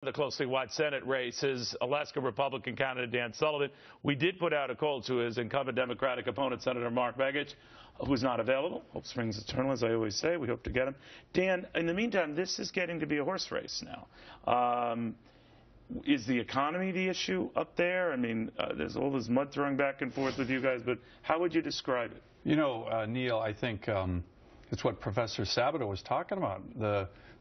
The closely watched Senate race is Alaska Republican candidate Dan Sullivan. We did put out a call to his incumbent Democratic opponent, Senator Mark Begich, who's not available. Hope springs eternal, as I always say. We hope to get him. Dan, in the meantime, this is getting to be a horse race now. Is the economy the issue up there? I mean, there's all this mud throwing back and forth with you guys, but how would you describe it? You know, Neil, I think it's what Professor Sabato was talking about.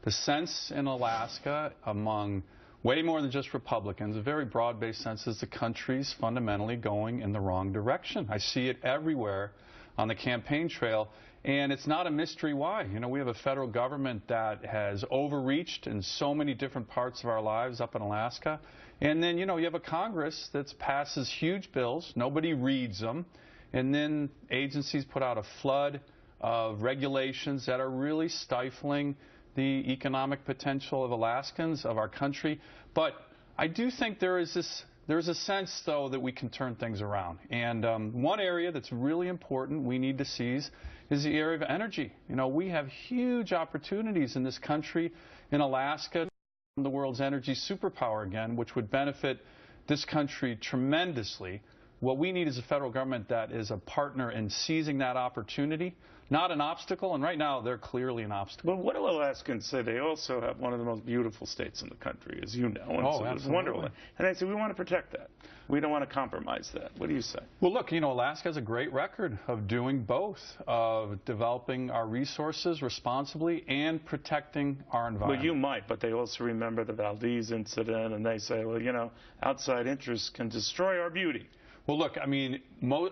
The sense in Alaska among way more than just Republicans, a very broad-based sense, is the country's fundamentally going in the wrong direction. I see it everywhere on the campaign trail, and it's not a mystery why. You know, we have a federal government that has overreached in so many different parts of our lives up in Alaska, and then, you know, you have a Congress that passes huge bills, nobody reads them, and then agencies put out a flood of regulations that are really stifling the economic potential of Alaskans, of our country. But I do think there's a sense, though, that we can turn things around. And one area that's really important we need to seize is the area of energy. You know, we have huge opportunities in this country, in Alaska, the world's energy superpower again, which would benefit this country tremendously. What we need is a federal government that is a partner in seizing that opportunity, not an obstacle, and right now they're clearly an obstacle. Well, what do Alaskans say? They also have one of the most beautiful states in the country, as you know. And oh, so absolutely. It's wonderful. And they say, we want to protect that. We don't want to compromise that. What do you say? Well, look, you know, Alaska has a great record of doing both, of developing our resources responsibly and protecting our environment. Well, you might, but they also remember the Valdez incident, and they say, well, you know, outside interests can destroy our beauty. Well, look, I mean,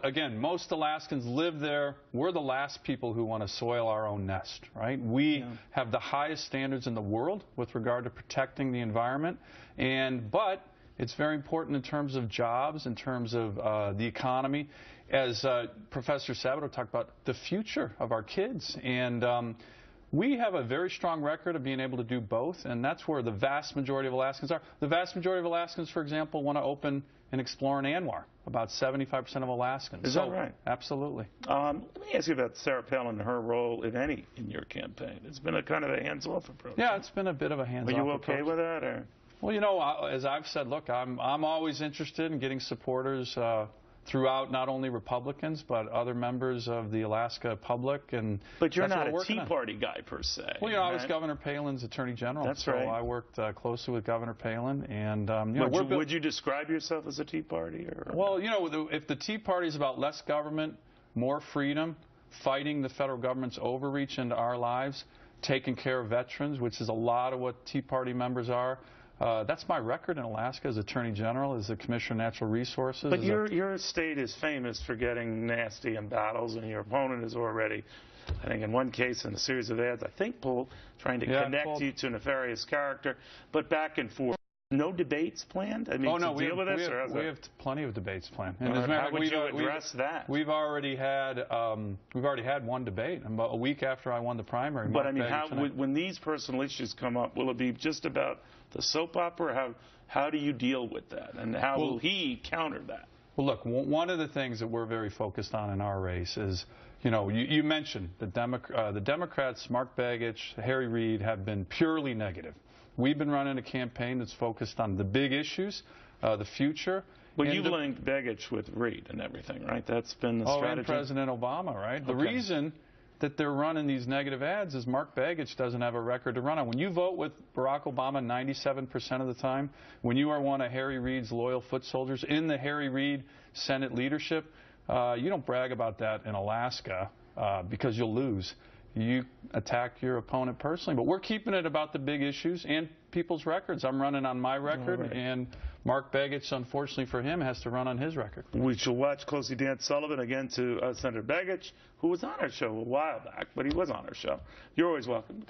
again, most Alaskans live there. We're the last people who want to soil our own nest, right? We have the highest standards in the world with regard to protecting the environment, but it's very important in terms of jobs, in terms of the economy. As Professor Sabato talked about, the future of our kids. And we have a very strong record of being able to do both, and that's where the vast majority of Alaskans are. The vast majority of Alaskans, for example, want to open and explore in ANWR, about 75% of Alaskans. Is that right? Absolutely. Let me ask you about Sarah Palin and her role, if any, in your campaign. It's been a kind of a hands-off approach. Yeah, it's been a bit of a hands-off approach. Are you okay with that? Or? Well, you know, as I've said, look, I'm always interested in getting supporters throughout not only Republicans, but other members of the Alaska public. But you're not a Tea Party guy, per se. Well, you know, I was Governor Palin's Attorney General. That's so right. I worked closely with Governor Palin. And, would you describe yourself as a Tea Party? Well, you know, if the Tea Party is about less government, more freedom, fighting the federal government's overreach into our lives, taking care of veterans, which is a lot of what Tea Party members are, that's my record in Alaska as Attorney General, as the Commissioner of Natural Resources. But your state is famous for getting nasty in battles, and your opponent is already, I think in one case in a series of ads, I think, trying to connect you to a nefarious character, but back and forth. No debates planned? I mean, we have plenty of debates planned. And how would you address that? We've already had one debate about a week after I won the primary. But I mean, when these personal issues come up, will it be just about the soap opera? How do you deal with that, and how will he counter that? Well, look, one of the things that we're very focused on in our race is, you know, you mentioned the Democrats, Mark Begich, Harry Reid, have been purely negative. We've been running a campaign that's focused on the big issues, the future. Well, you've linked Begich with Reid and everything, right? That's been the strategy. And President Obama, right? Okay. The reason that they're running these negative ads is Mark Begich doesn't have a record to run on. When you vote with Barack Obama 97% of the time, when you are one of Harry Reid's loyal foot soldiers in the Harry Reid Senate leadership, you don't brag about that in Alaska because you'll lose. You attack your opponent personally. But we're keeping it about the big issues and people's records. I'm running on my record, and Mark Begich, unfortunately for him, has to run on his record. We shall watch closely Dan Sullivan again to Senator Begich, who was on our show a while back, but he was on our show. You're always welcome.